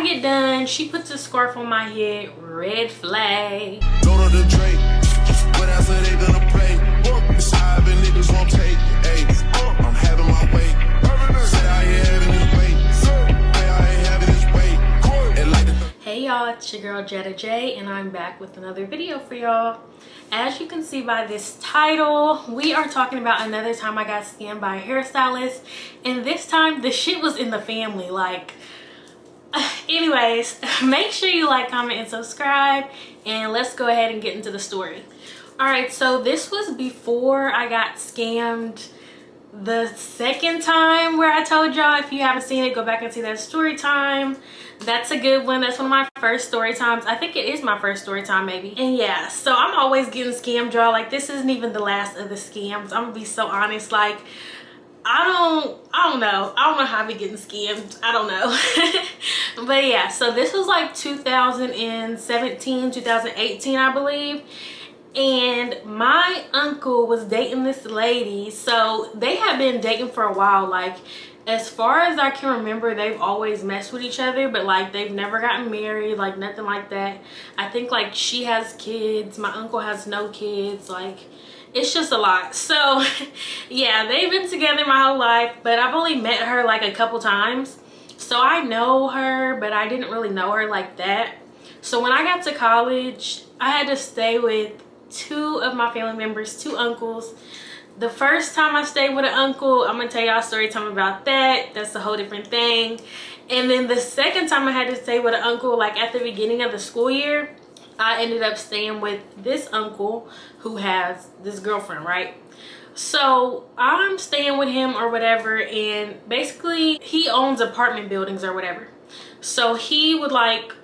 I get done, she puts a scarf on my head. Red flag. Go to the Drake. What else are they gonna play? It's high, but niggas won't take. Hey, I'm having my way. Said I ain't having this way. Say I ain't having this way. And like the Hey y'all, it's your girl Jetta Jaye, and I'm back with another video for y'all. As you can see by this title, we are talking about another time I got scammed by a hairstylist, and this time the shit was in the family. Like, anyways, make sure you like, comment, and subscribe, and let's go ahead and get into the story. All right, so this was before I got scammed the second time, where I told y'all, if you haven't seen it, go back and see that story time. That's a good one. That's one of my first story times. I think it is my first story time, maybe. And yeah, so I'm always getting scammed, y'all. Like, this isn't even the last of the scams. I'm gonna be so honest. Like, I don't know how I be getting scammed. I don't know. But yeah, so this was like 2017, 2018, I believe. And my uncle was dating this lady. So they have been dating for a while. Like, as far as I can remember, they've always messed with each other, but like they've never gotten married, like nothing like that. I think like she has kids, my uncle has no kids. Like, it's just a lot. So yeah, they've been together my whole life, but I've only met her like a couple times. So I know her, but I didn't really know her like that. So when I got to college, I had to stay with two of my family members, two uncles. The first time I stayed with an uncle, I'm gonna tell y'all a story time about that. That's a whole different thing. And then the second time I had to stay with an uncle, like at the beginning of the school year, I ended up staying with this uncle who has this girlfriend, right? So I'm staying with him or whatever, and basically he owns apartment buildings or whatever. So he would like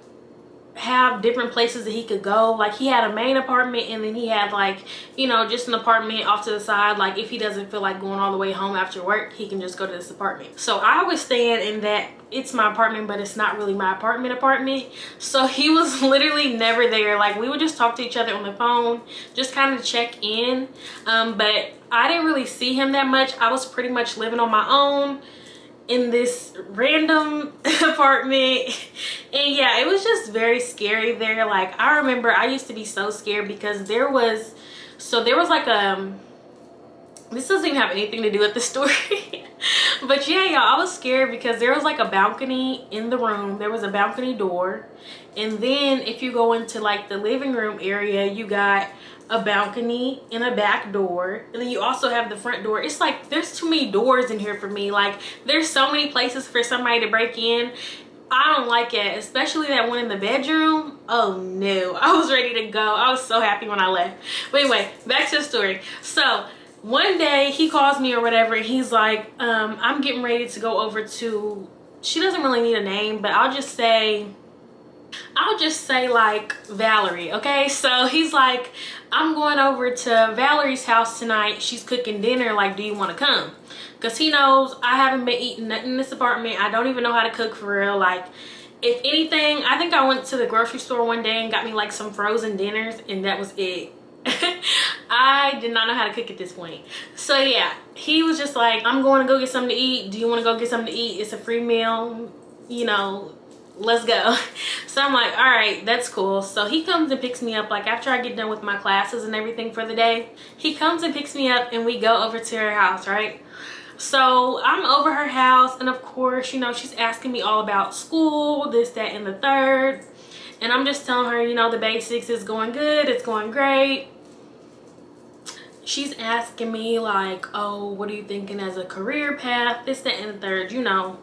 have different places that he could go. Like, he had a main apartment, and then he had like, you know, just an apartment off to the side. Like, if he doesn't feel like going all the way home after work, he can just go to this apartment. So I was staying in that, it's my apartment, but it's not really my apartment. So he was literally never there. Like, we would just talk to each other on the phone, just kind of check in. But I didn't really see him that much. I was pretty much living on my own in this random apartment. And yeah, it was just very scary there. Like, I remember I used to be so scared because there was like this doesn't even have anything to do with the story. But yeah, y'all, I was scared because there was like a balcony in the room. There was a balcony door, and then if you go into like the living room area, you got a balcony and a back door, and then you also have the front door. It's like there's too many doors in here for me. Like, there's so many places for somebody to break in. I don't like it, especially that one in the bedroom. Oh no, I was ready to go. I was so happy when I left. But anyway, back to the story. So one day he calls me or whatever, and he's like, I'm getting ready to go over to, she doesn't really need a name, but I'll just say like Valerie. Okay, so he's like, I'm going over to Valerie's house tonight. She's cooking dinner. Like, do you want to come? Because he knows I haven't been eating nothing in this apartment. I don't even know how to cook for real. Like, if anything, I think I went to the grocery store one day and got me like some frozen dinners, and that was it. I did not know how to cook at this point. So yeah, he was just like, I'm going to go get something to eat. Do you want to go get something to eat? It's a free meal, you know, let's go. So I'm like, all right, that's cool. So he comes and picks me up, like after I get done with my classes and everything for the day. He comes and picks me up, and we go over to her house, right? So I'm over her house, and of course, you know, she's asking me all about school, this, that, and the third. And I'm just telling her, you know, the basics is going good, it's going great. She's asking me like, oh, what are you thinking as a career path, this, that, and the third, you know,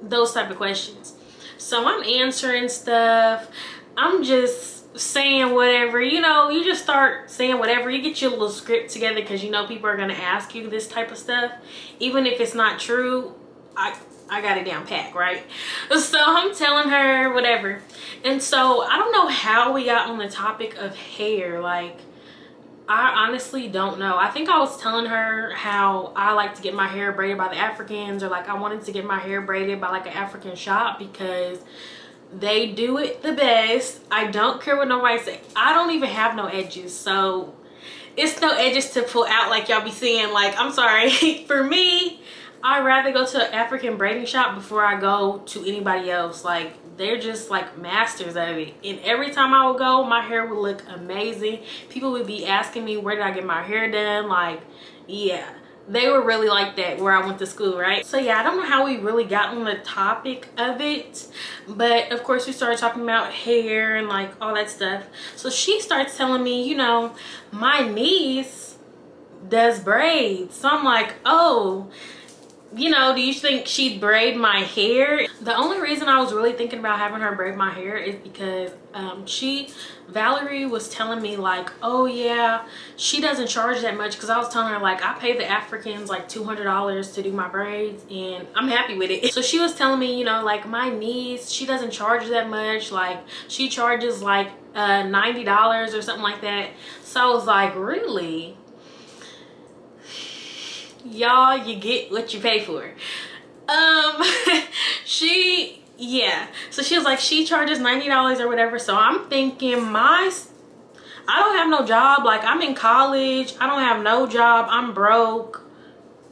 those type of questions. So I'm answering stuff. I'm just saying whatever, you know, you just start saying whatever. You get your little script together because you know people are going to ask you this type of stuff. Even if it's not true, I got it down pat, right? So I'm telling her whatever. And so I don't know how we got on the topic of hair. Like, I honestly don't know. I think I was telling her how I like to get my hair braided by the Africans, or like I wanted to get my hair braided by like an African shop because they do it the best. I don't care what nobody say. I don't even have no edges, so it's no edges to pull out like y'all be seeing. Like, I'm sorry. For me, I'd rather go to an African braiding shop before I go to anybody else. Like, they're just like masters of it. And every time I would go, my hair would look amazing. People would be asking me, where did I get my hair done? Like, yeah, they were really like that where I went to school, right? So yeah, I don't know how we really got on the topic of it, but of course we started talking about hair and like all that stuff. So she starts telling me, you know, my niece does braids. So I'm like, oh, you know, do you think she'd braid my hair? The only reason I was really thinking about having her braid my hair is because Valerie was telling me like, oh yeah, she doesn't charge that much, because I was telling her like I pay the Africans like $200 to do my braids and I'm happy with it. So she was telling me, you know, like my niece, she doesn't charge that much, like she charges like $90 or something like that. So I was like, really? Y'all, you get what you pay for. Yeah, so she was like, she charges $90 or whatever. So I'm thinking, I don't have no job. Like, I'm in college, I don't have no job, I'm broke,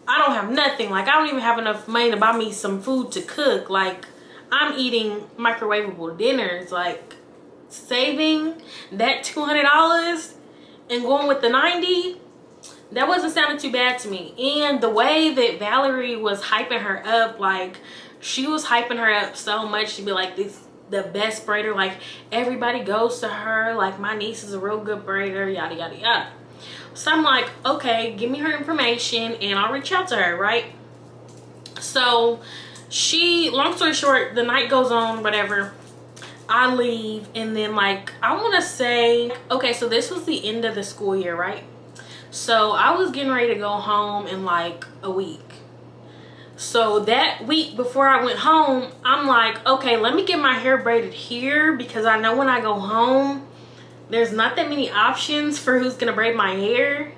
I don't have nothing. Like, I don't even have enough money to buy me some food to cook. Like, I'm eating microwavable dinners. Like, saving that $200 and going with the 90, that wasn't sounding too bad to me. And the way that Valerie was hyping her up, like she was hyping her up so much, she'd be like, this the best braider, like everybody goes to her, like my niece is a real good braider, yada yada yada. So I'm like, okay, give me her information and I'll reach out to her, right? So long story short, the night goes on, whatever, I leave, and then like I want to say, okay, so this was the end of the school year, right? So I was getting ready to go home in like a week. So that week before I went home, I'm like, okay, let me get my hair braided here, because I know when I go home, there's not that many options for who's gonna braid my hair.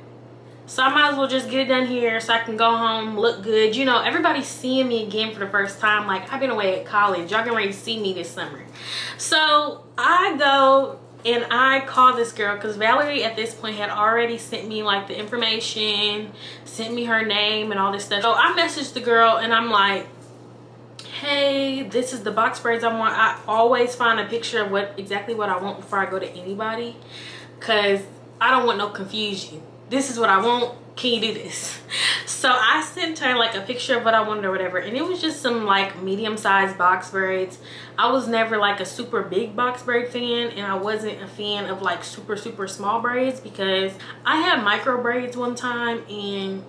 So I might as well just get it done here so I can go home, look good. You know, everybody's seeing me again for the first time. Like, I've been away at college. Y'all getting ready to see me this summer. So I go and I call this girl, because Valerie at this point had already sent me like the information, sent me her name and all this stuff. So I messaged the girl and I'm like, hey, this is the box braids I want. I always find a picture of exactly what I want before I go to anybody, because I don't want no confusion. This is what I want, can you do this? So I sent her like a picture of what I wanted or whatever, and it was just some like medium-sized box braids. I was never like a super big box braid fan, and I wasn't a fan of like super small braids, because I had micro braids one time and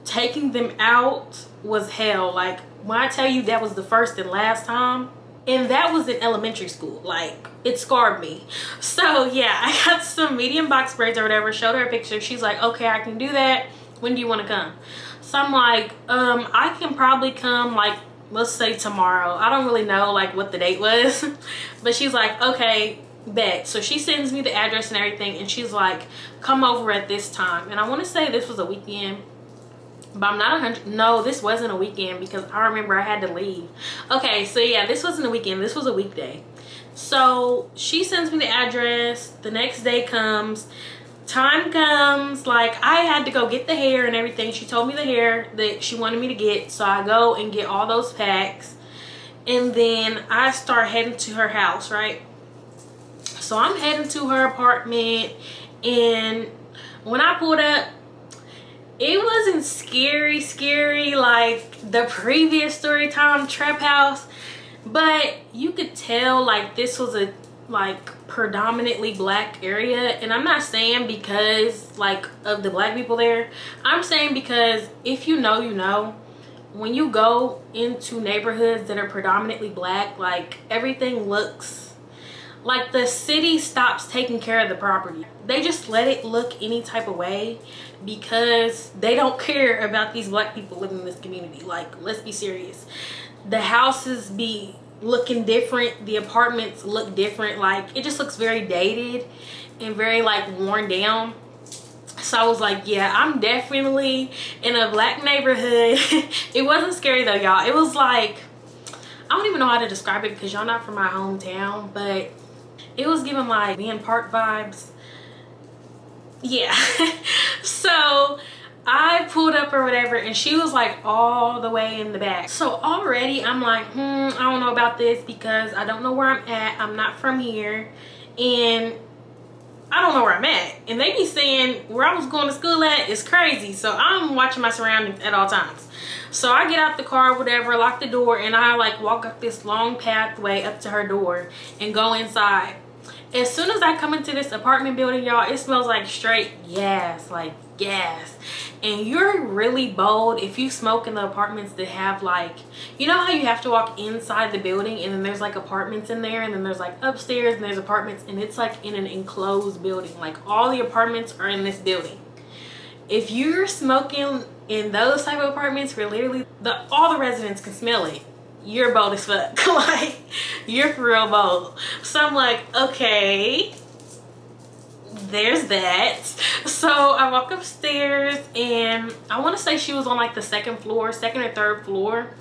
taking them out was hell. Like, when I tell you that was the first and last time, and that was in elementary school, like it scarred me. So yeah, I got some medium box braids or whatever, showed her a picture. She's like, okay, I can do that, when do you want to come? So I'm like, I can probably come like, let's say tomorrow. I don't really know like what the date was but she's like, okay, bet. So she sends me the address and everything, and she's like, come over at this time. And I want to say this was a weekend, but I'm not 100. No, this wasn't a weekend, because I remember I had to leave. Okay, so yeah, this wasn't a weekend, this was a weekday. So she sends me the address, the next day comes, time comes, like I had to go get the hair and everything. She told me the hair that she wanted me to get, so I go and get all those packs, and then I start heading to her house, right? So I'm heading to her apartment, and when I pulled up, it wasn't scary like the previous Storytime trap house, but you could tell like this was a like predominantly black area. And I'm not saying because like of the black people there, I'm saying because if you know, you know, when you go into neighborhoods that are predominantly black, like everything looks like the city stops taking care of the property. They just let it look any type of way, because they don't care about these black people living in this community. Like, let's be serious. The houses be looking different, the apartments look different, like it just looks very dated and very like worn down. So I was like, yeah, I'm definitely in a black neighborhood. It wasn't scary though, y'all. It was like, I don't even know how to describe it, because y'all not from my hometown, but it was giving like being park vibes. Yeah. So I pulled up or whatever, and she was like all the way in the back. So already I'm like, I don't know about this because I don't know where I'm at. I'm not from here, and I don't know where I'm at. And they be saying where I was going to school at is crazy. So I'm watching my surroundings at all times. So I get out the car, whatever, lock the door, and I like walk up this long pathway up to her door and go inside. As soon as I come into this apartment building, y'all, it smells like straight gas, like gas. And you're really bold if you smoke in the apartments that have like, you know how you have to walk inside the building and then there's like apartments in there, and then there's like upstairs and there's apartments, and it's like in an enclosed building. Like all the apartments are in this building. If you're smoking in those type of apartments where literally all the residents can smell it, you're bold as fuck. Like, you're for real bold. So I'm like, okay, there's that. So I walk upstairs, and I want to say she was on like the second or third floor.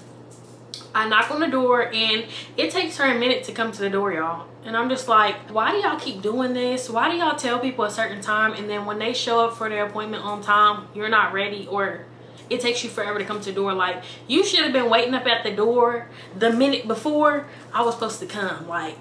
I knock on the door, and it takes her a minute to come to the door, y'all. And I'm just like, why do y'all keep doing this? Why do y'all tell people a certain time, and then when they show up for their appointment on time, you're not ready, or it takes you forever to come to the door? Like, you should have been waiting up at the door the minute before I was supposed to come. Like,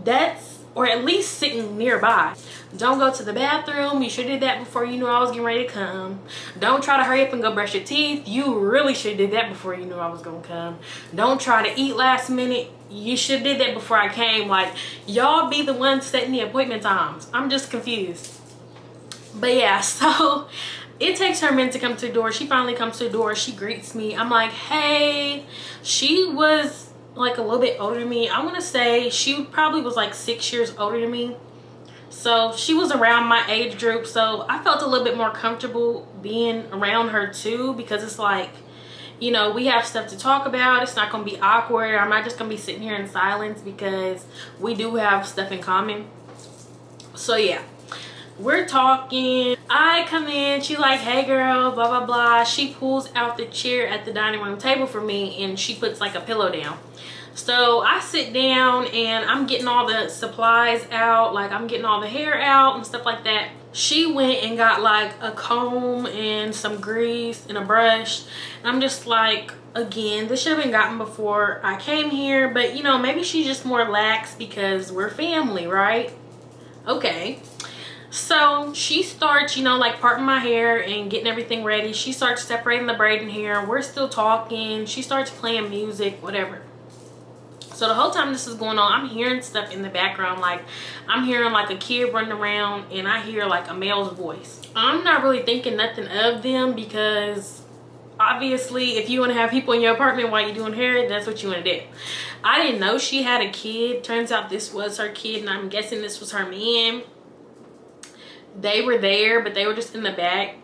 that's, or at least sitting nearby. Don't go to the bathroom. You should have did that before you knew I was getting ready to come. Don't try to hurry up and go brush your teeth. You really should have did that before you knew I was gonna come. Don't try to eat last minute. You should have did that before I came. Like, y'all be the ones setting the appointment times. I'm just confused. But yeah, so it takes her a minute to come to the door. She finally comes to the door. She greets me. I'm like, hey. She was like a little bit older than me. I want to say she probably was like 6 years older than me. So she was around my age group. So I felt a little bit more comfortable being around her too, because it's like, you know, we have stuff to talk about. It's not going to be awkward. I'm not just going to be sitting here in silence because we do have stuff in common. So yeah. We're talking. I come in. She's like, hey girl, blah blah blah. She pulls out the chair at the dining room table for me, and she puts like a pillow down. So I sit down, and I'm getting all the supplies out. Like, I'm getting all the hair out and stuff like that. She went and got like a comb and some grease and a brush. And I'm just like, again, this should have been gotten before I came here. But you know, maybe she's just more lax because we're family, right? Okay. So she starts, you know, like parting my hair and getting everything ready. She starts separating the braiding hair. We're still talking. She starts playing music, whatever. So the whole time this is going on, I'm hearing stuff in the background. Like, I'm hearing like a kid running around, and I hear like a male's voice. I'm not really thinking nothing of them because obviously if you want to have people in your apartment while you're doing hair, that's what you want to do. I didn't know she had a kid. Turns out this was her kid, and I'm guessing this was her man. They were there, but they were just in the back.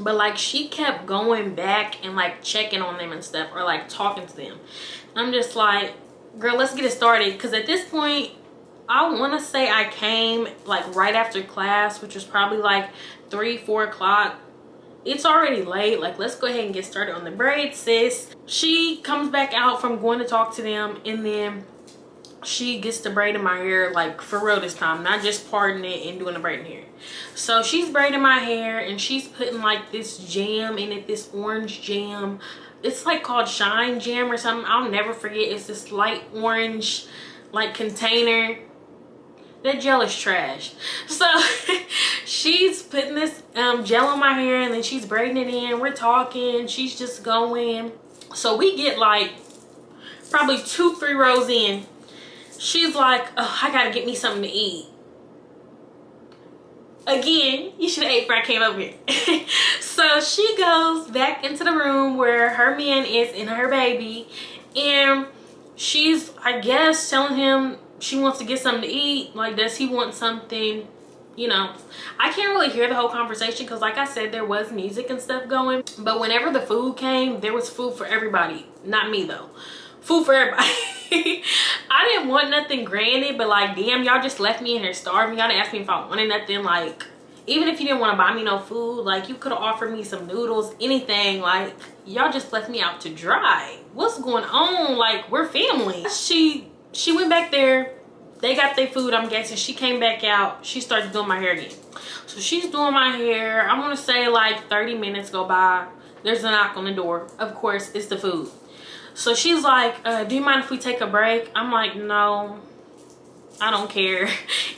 But like, she kept going back and like checking on them and stuff, or like talking to them. I'm just like, girl, let's get it started. Because at this point, I want to say I came like right after class, which was probably like 3-4 o'clock. It's already late. Like, let's go ahead and get started on the braids, sis. She comes back out from going to talk to them, and then she gets to braiding my hair, like for real this time, not just parting it and doing the braiding hair. So she's braiding my hair, and she's putting like this jam in it, this orange jam. It's like called Shine Jam or something. I'll never forget. It's this light orange like container. That gel is trash. So she's putting this gel on my hair, and then she's braiding it in. We're talking. She's just going. So we get like probably 2-3 rows in. She's like, oh, I gotta get me something to eat. Again, you should have ate before I came over here. So she goes back into the room where her man is and her baby. And she's, I guess, telling him she wants to get something to eat. Like, does he want something? You know, I can't really hear the whole conversation because, like I said, there was music and stuff going. But whenever the food came, there was food for everybody. Not me, though. Food for everybody. I didn't want nothing granted, but like, damn, y'all just left me in here starving. Y'all didn't ask me if I wanted nothing. Like, even if you didn't want to buy me no food, like, you could have offered me some noodles, anything. Like, y'all just left me out to dry. What's going on? Like, we're family. She went back there. They got their food, I'm guessing. She came back out. She started doing my hair again. So she's doing my hair. I want to say like 30 minutes go by. There's a knock on the door. Of course, it's the food. So she's like, do you mind if we take a break? I'm like, no, I don't care.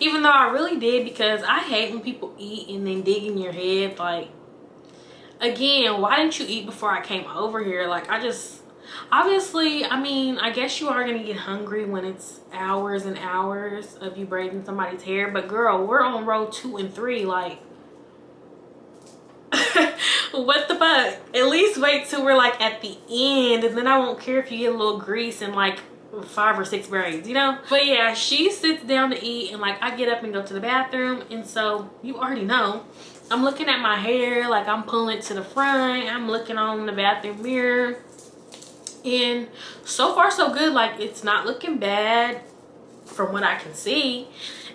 Even though I really did, because I hate when people eat and then dig in your head. Like, again, why didn't you eat before I came over here? Like, obviously, I mean, I guess you are gonna get hungry when it's hours and hours of you braiding somebody's hair. But girl, we're on row 2 and 3. Like, what the fuck? At least wait till we're like at the end, and then I won't care if you get a little grease and like 5 or 6 braids, you know? But yeah, she sits down to eat, and like I get up and go to the bathroom, and so you already know I'm looking at my hair, like I'm pulling it to the front, I'm looking on the bathroom mirror, and so far so good. Like, it's not looking bad from what I can see,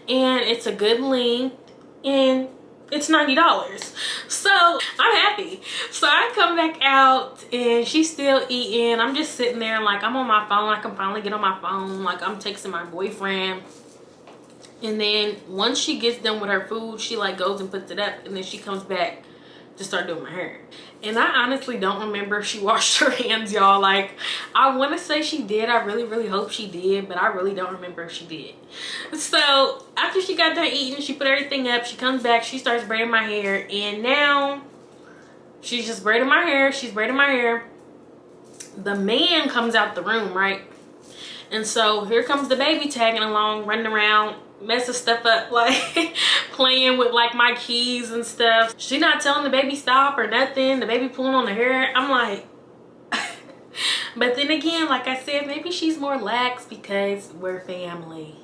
and it's a good length, and it's $90. So I'm happy. So I come back out and she's still eating. I'm just sitting there, like I'm on my phone. I can finally get on my phone. Like, I'm texting my boyfriend. And then once she gets done with her food, she like goes and puts it up, and then she comes back to start doing my hair. And I honestly don't remember if she washed her hands, y'all. Like, I want to say she did. I really hope she did, but I really don't remember if she did. So after she got done eating, she put everything up, she comes back, she starts braiding my hair, and now she's just braiding my hair. She's braiding my hair. The man comes out the room, right? And so here comes the baby tagging along, running around, messing stuff up, like playing with like my keys and stuff. She not telling the baby stop or nothing. The baby pulling on the hair. I'm like, but then again, like I said, maybe she's more lax because we're family.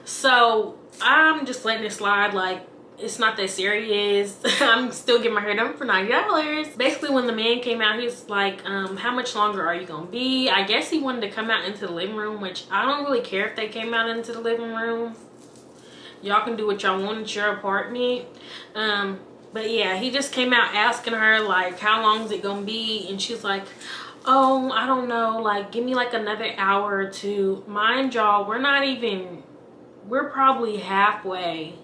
So I'm just letting it slide. Like, it's not that serious. I'm still getting my hair done for $90. Basically, when the man came out, he was like, how much longer are you gonna be? I guess he wanted to come out into the living room, which I don't really care if they came out into the living room. Y'all can do what y'all want. It's your apartment. But yeah, he just came out asking her like, how long is it gonna be? And she's like, oh, I don't know, like give me like another hour or 2. Mind y'all, we're probably halfway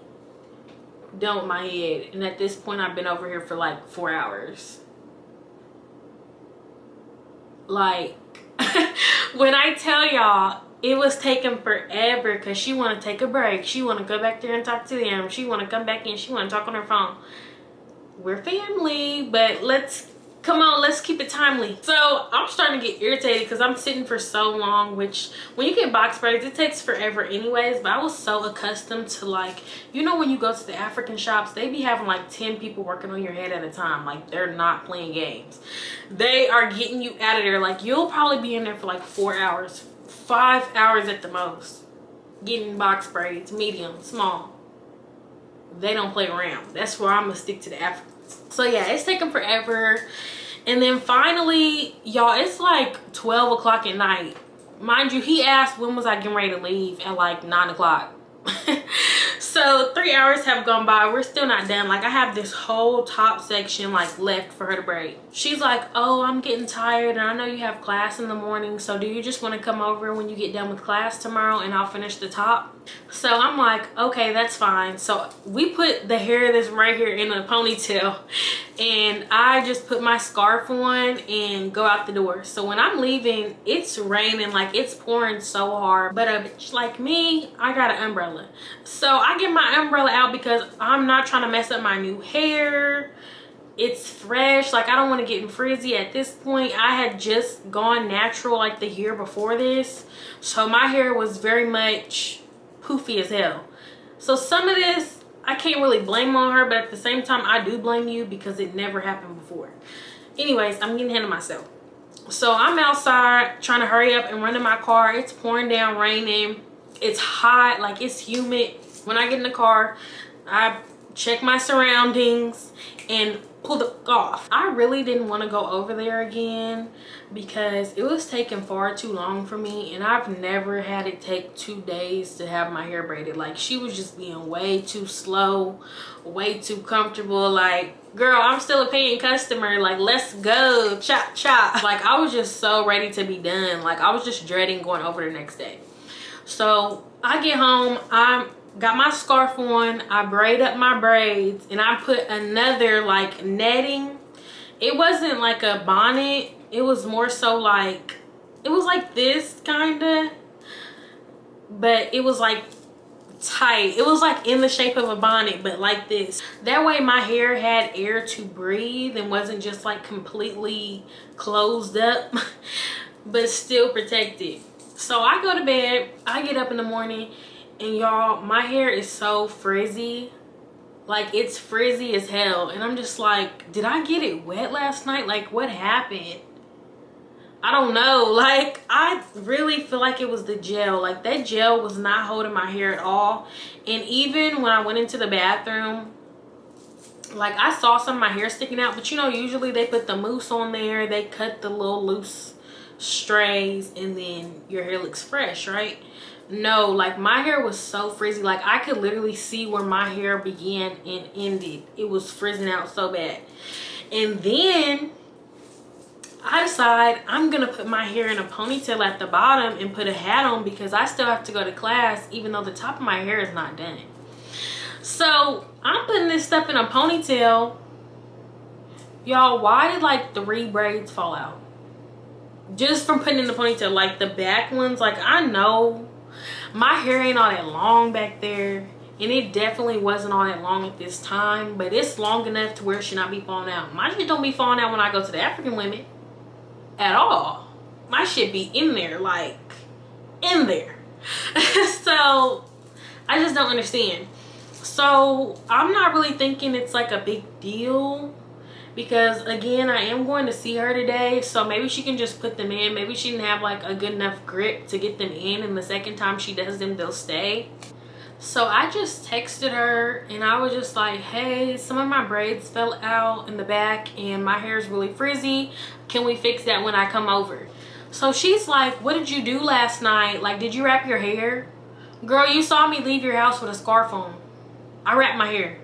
done with my head, and at this point I've been over here for like 4 hours. Like, when I tell y'all, it was taking forever because she want to take a break, she want to go back there and talk to them, she want to come back in, she want to talk on her phone. We're family, but let's keep it timely. So I'm starting to get irritated because I'm sitting for so long, which when you get box braids, it takes forever anyways. But I was so accustomed to, like, you know, when you go to the African shops, they be having like 10 people working on your head at a time. Like, they're not playing games. They are getting you out of there. Like, you'll probably be in there for like 4 hours, 5 hours at the most, getting box braids, medium, small. They don't play around. That's where I'm gonna stick to the Africans. So yeah, it's taking forever. And then finally, y'all, it's like 12 o'clock at night. Mind you, he asked when was I getting ready to leave at like 9 o'clock. So 3 hours have gone by. We're still not done. Like, I have this whole top section like left for her to braid. She's like, oh, I'm getting tired, and I know you have class in the morning, so do you just want to come over when you get done with class tomorrow and I'll finish the top? So I'm like, okay, that's fine. So we put the hair that's right here in a ponytail, and I just put my scarf on and go out the door. So when I'm leaving, it's raining, like it's pouring so hard, but a bitch like me, I got an umbrella. So I get my umbrella out because I'm not trying to mess up my new hair. It's fresh. Like, I don't want to get frizzy at this point. I had just gone natural like the year before this, so my hair was very much poofy as hell. So some of this I can't really blame on her, but at the same time I do blame you because it never happened before. Anyways, I'm getting ahead of myself. So I'm outside trying to hurry up and run to my car. It's pouring down, raining, it's hot, like it's humid. When I get in the car, I check my surroundings and pull the off. I really didn't want to go over there again because it was taking far too long for me, and I've never had it take 2 days to have my hair braided. Like, she was just being way too slow, way too comfortable. Like, girl, I'm still a paying customer, like, let's go, chop chop. Like, I was just so ready to be done. Like, I was just dreading going over the next day. So I get home, I'm got my scarf on, I braid up my braids, and I put another like netting. It wasn't like a bonnet, it was more so like, it was like this kinda, but it was like tight. It was like in the shape of a bonnet, but like this. That way my hair had air to breathe and wasn't just like completely closed up but still protected. So I go to bed, I get up in the morning, and y'all, my hair is so frizzy. Like, it's frizzy as hell, and I'm just like, did I get it wet last night? Like, what happened? I don't know. Like, I really feel like it was the gel. Like, that gel was not holding my hair at all. And even when I went into the bathroom, like, I saw some of my hair sticking out, but you know, usually they put the mousse on there, they cut the little loose strays, and then your hair looks fresh, right? No, like, my hair was so frizzy. Like, I could literally see where my hair began and ended. It was frizzing out so bad. And then I decide I'm gonna put my hair in a ponytail at the bottom and put a hat on, because I still have to go to class even though the top of my hair is not done. So I'm putting this stuff in a ponytail. Y'all, why did like 3 braids fall out just from putting in the ponytail? Like, the back ones, like, I know my hair ain't all that long back there, and it definitely wasn't all that long at this time, but it's long enough to where it should not be falling out. My shit don't be falling out when I go to the African women at all. My shit be in there, like, in there. So I just don't understand. So I'm not really thinking it's like a big deal, because again, I am going to see her today, so maybe she can just put them in. Maybe she didn't have like a good enough grip to get them in, and the second time she does them, they'll stay. So I just texted her and I was just like, hey, some of my braids fell out in the back and my hair is really frizzy. Can we fix that when I come over? So she's like, what did you do last night? Like, did you wrap your hair? Girl, you saw me leave your house with a scarf on. I wrapped my hair.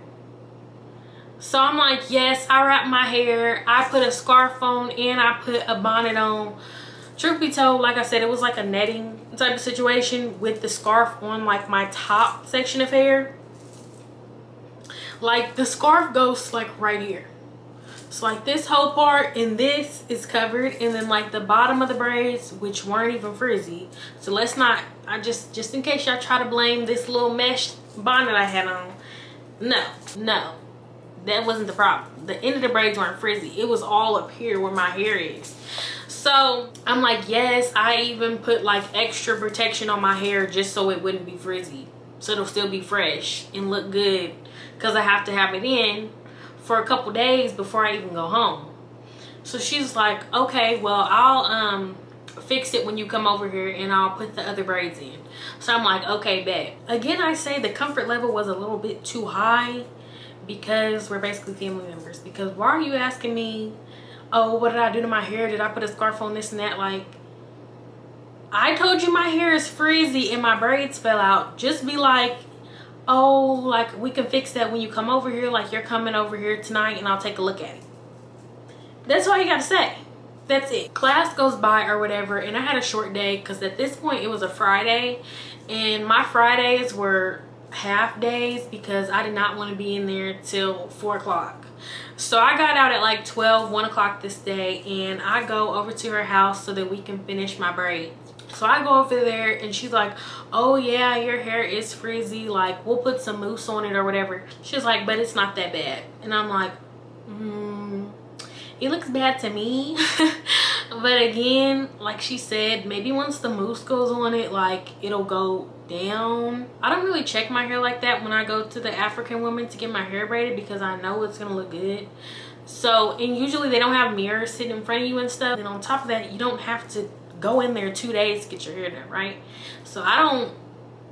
So I'm like, yes, I wrapped my hair. I put a scarf on and I put a bonnet on. Truth be told, like I said, it was like a netting type of situation with the scarf on like my top section of hair. Like, the scarf goes like right here. So like this whole part and this is covered, and then like the bottom of the braids, which weren't even frizzy. So let's not, I just in case y'all try to blame this little mesh bonnet I had on. No, that wasn't the problem. The end of the braids weren't frizzy. It was all up here where my hair is. So I'm like, yes, I even put like extra protection on my hair just so it wouldn't be frizzy, so it'll still be fresh and look good, because I have to have it in for a couple days before I even go home. So she's like, okay, well, I'll fix it when you come over here and I'll put the other braids in. So I'm like, okay, bet. Again, I say the comfort level was a little bit too high, because we're basically family members. Because why are you asking me, oh, what did I do to my hair? Did I put a scarf on, this and that? Like, I told you my hair is frizzy and my braids fell out. Just be like, oh, like, we can fix that when you come over here. Like, you're coming over here tonight and I'll take a look at it. That's all you gotta say. That's it. Class goes by or whatever, and I had a short day because at this point it was a Friday, and my Fridays were half days because I did not want to be in there till 4 o'clock. So I got out at like 1 o'clock this day, and I go over to her house so that we can finish my braids. So I go over there and she's like, oh yeah, your hair is frizzy, like we'll put some mousse on it or whatever. She's like, but it's not that bad. And I'm like, it looks bad to me. But again, like she said, maybe once the mousse goes on it, like it'll go down. I don't really check my hair like that when I go to the African woman to get my hair braided, because I know it's gonna look good. So, and usually they don't have mirrors sitting in front of you and stuff, and on top of that, you don't have to go in there 2 days to get your hair done, right? So I don't,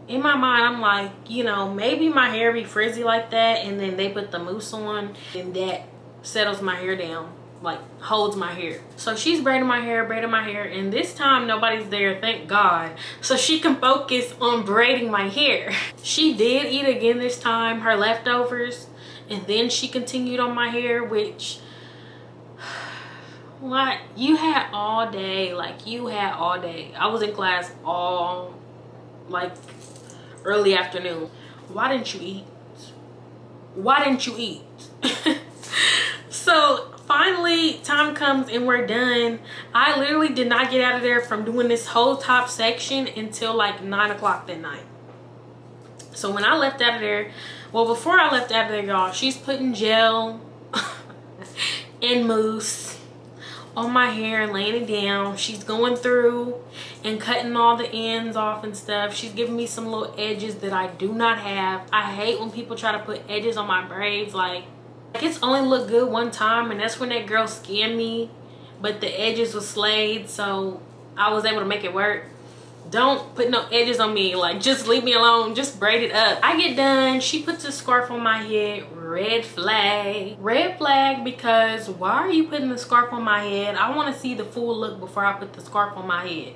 in my mind, I'm like, you know, maybe my hair be frizzy like that, and then they put the mousse on and that settles my hair down, like holds my hair. So she's braiding my hair, and this time nobody's there, thank God, so she can focus on braiding my hair. She did eat again this time, her leftovers, and then she continued on my hair, which, what, you had all day, like you had all day. I was in class all like early afternoon. why didn't you eat? Why didn't you eat? So finally time comes and we're done. I literally did not get out of there from doing this whole top section until like 9 o'clock that night. So when I left out of there, well, before I left out of there, y'all, she's putting gel and mousse on my hair and laying it down. She's going through and cutting all the ends off and stuff. She's giving me some little edges that I do not have. I hate when people try to put edges on my braids. Like it's only looked good one time, and that's when that girl scammed me, but the edges was slayed, so I was able to make it work. Don't put no edges on me. Like, just leave me alone. Just braid it up. I get done. She puts a scarf on my head. Red flag. Red flag, because why are you putting the scarf on my head? I want to see the full look before I put the scarf on my head.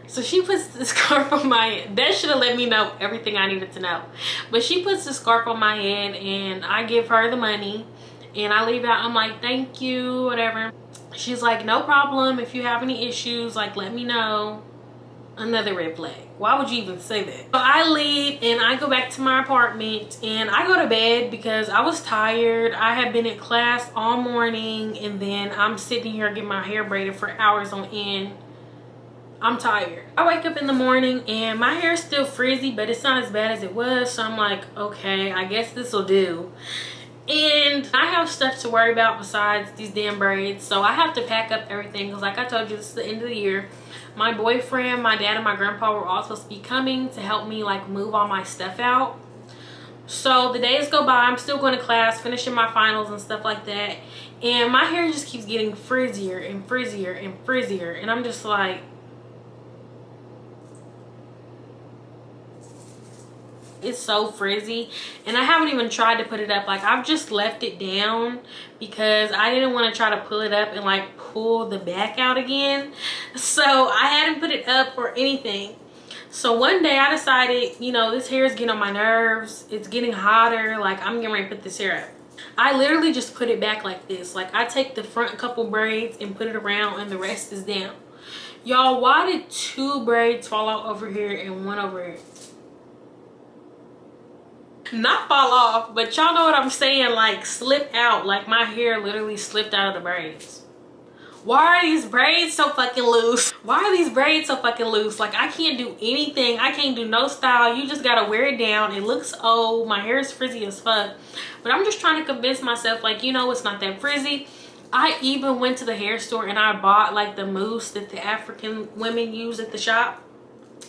So she puts the scarf on my head. That should have let me know everything I needed to know. But she puts the scarf on my head, and I give her the money. And I leave out. I'm like, thank you, whatever. She's like, no problem. If you have any issues, like, let me know. Another red flag. Why would you even say that? So I leave and I go back to my apartment and I go to bed because I was tired. I had been at class all morning, and then I'm sitting here getting my hair braided for hours on end. I'm tired. I wake up in the morning and my hair is still frizzy, but it's not as bad as it was. So I'm like, okay, I guess this will do. And I have stuff to worry about besides these damn braids. So I have to pack up everything because, like I told you, this is the end of the year. My boyfriend, my dad, and my grandpa were all supposed to be coming to help me like move all my stuff out. So the days go by. I'm still going to class, finishing my finals and stuff like that. And my hair just keeps getting frizzier and frizzier and frizzier. And I'm just like, it's so frizzy, and I haven't even tried to put it up. Like, I've just left it down because I didn't want to try to pull it up and like pull the back out again. So I hadn't put it up or anything. So one day I decided, you know, this hair is getting on my nerves. It's getting hotter. Like, I'm getting ready to put this hair up. I literally just put it back like this. Like, I take the front couple braids and put it around, and the rest is down. Y'all, why did 2 braids fall out over here and 1 over here? Not fall off, but y'all know what I'm saying, like slip out. Like, my hair literally slipped out of the braids. Why are these braids so fucking loose? Why are these braids so fucking loose? Like, I can't do anything. I can't do no style. You just gotta wear it down. It looks old. My hair is frizzy as fuck, but I'm just trying to convince myself, like, you know, it's not that frizzy. I even went to the hair store and I bought like the mousse that the African women use at the shop.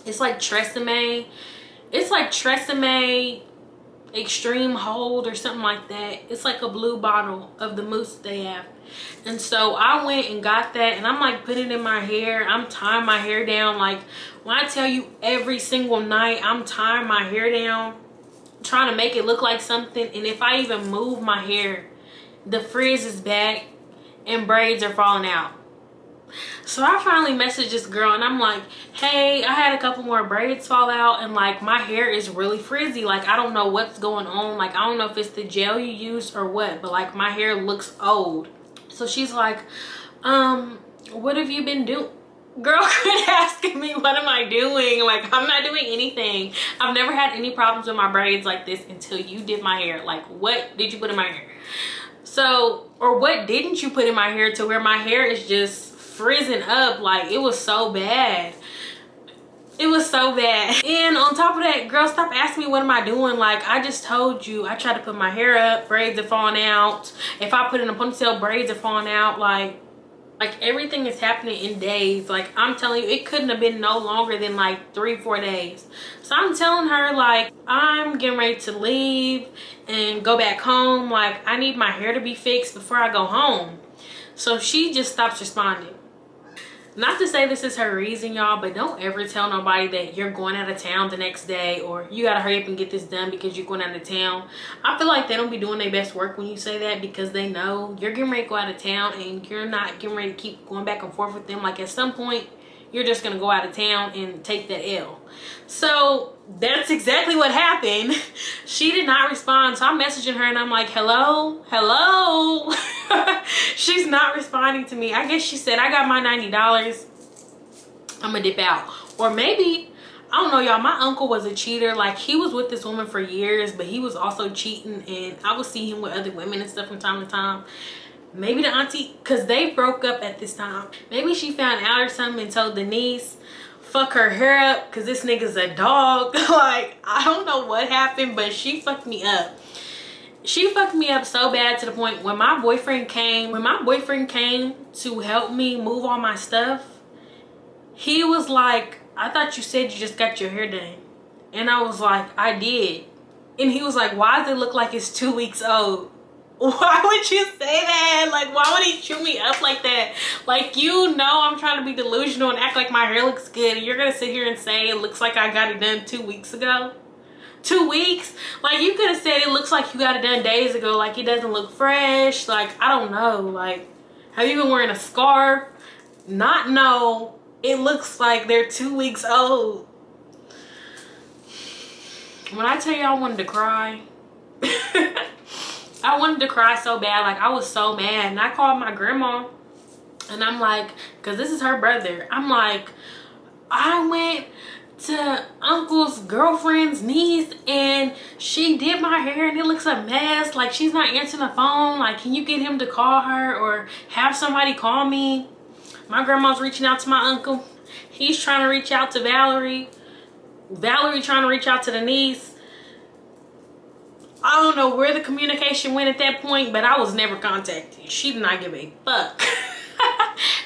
It's like Tresemme. It's like Tresemme Extreme Hold or something like that. It's like a blue bottle of the mousse they have. And so I went and got that, and I'm like putting it in my hair. I'm tying my hair down. Like, when I tell you every single night I'm tying my hair down, trying to make it look like something. And if I even move my hair, the frizz is back and braids are falling out. So I finally messaged this girl and I'm like, hey, I had a couple more braids fall out, and like my hair is really frizzy. Like, I don't know what's going on. Like, I don't know if it's the gel you used or what, but like my hair looks old. So she's like, what have you been doing? Girl, quit asking me what am I doing. Like, I'm not doing anything. I've never had any problems with my braids like this until you did my hair. Like, what did you put in my hair? So, or what didn't you put in my hair to where my hair is just frizzing up? Like, it was so bad. It was so bad. And on top of that, girl, stop asking me what am I doing. Like, I just told you I tried to put my hair up, braids are falling out. If I put in a ponytail, braids are falling out. Like everything is happening in days. Like, I'm telling you, it couldn't have been no longer than like 3-4 days. So I'm telling her, like, I'm getting ready to leave and go back home. Like, I need my hair to be fixed before I go home. So she just stops responding. Not to say this is her reason, y'all, but don't ever tell nobody that you're going out of town the next day, or you gotta hurry up and get this done because you're going out of town. I feel like they don't be doing their best work when you say that, because they know you're getting ready to go out of town and you're not getting ready to keep going back and forth with them. Like, at some point you're just gonna go out of town and take that L. So that's exactly what happened. She did not respond. So I'm messaging her and I'm like, hello. She's not responding to me. I guess she said, I got my $90, I'm gonna dip out. Or maybe I don't know, y'all. My uncle was a cheater. Like, he was with this woman for years, but he was also cheating, and I would see him with other women and stuff from time to time. Maybe the auntie, because they broke up at this time. Maybe she found out or something and told the niece, fuck her hair up because this nigga's a dog. Like, I don't know what happened, but she fucked me up. She fucked me up so bad to the point when my boyfriend came to help me move all my stuff, he was like, I thought you said you just got your hair done. And I was like, I did. And he was like, why does it look like it's 2 weeks old? Why would you say that? Like, why would he chew me up like that? Like, you know I'm trying to be delusional and act like my hair looks good, and you're gonna sit here and say it looks like I got it done 2 weeks ago? 2 weeks? Like, you could have said it looks like you got it done days ago. Like, it doesn't look fresh. Like, I don't know. Like, have you been wearing a scarf? Not know. It looks like they're 2 weeks old. When I tell you I wanted to cry, I wanted to cry so bad. Like, I was so mad. And I called my grandma, and I'm like, because this is her brother, I'm like, I went to uncle's girlfriend's niece and she did my hair and it looks a mess. Like, she's not answering the phone. Like, can you get him to call her or have somebody call me? My grandma's reaching out to my uncle. He's trying to reach out to Valerie. Valerie trying to reach out to the niece. I don't know where the communication went at that point, but I was never contacted. She did not give a fuck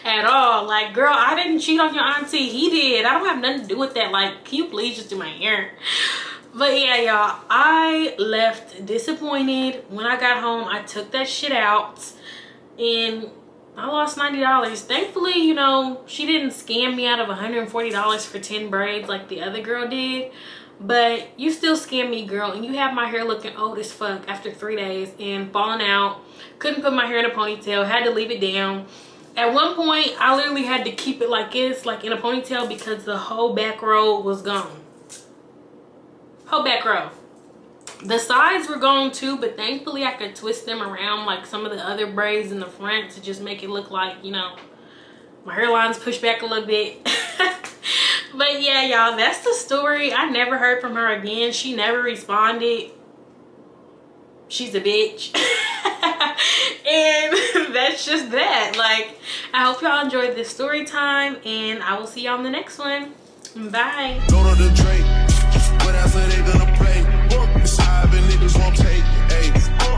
at all. Like, girl, I didn't cheat on your auntie. He did. I don't have nothing to do with that. Like, can you please just do my hair? But yeah, y'all, I left disappointed. When I got home, I took that shit out and I lost $90. Thankfully, you know, she didn't scam me out of $140 for 10 braids like the other girl did. But you still scammed me, girl, and you have my hair looking old as fuck after 3 days and falling out. Couldn't put my hair in a ponytail, had to leave it down. At one point, I literally had to keep it like this, like in a ponytail, because the whole back row was gone. Whole back row. The sides were gone too, but thankfully I could twist them around like some of the other braids in the front to just make it look like, you know, my hairline's pushed back a little bit. But yeah, y'all, that's the story. I never heard from her again. She never responded. She's a bitch. And that's just that. Like, I hope y'all enjoyed this story time, and I will see y'all in the next one. Bye. Go to the Drake, whatever they gonna play. It's high, but niggas won't take.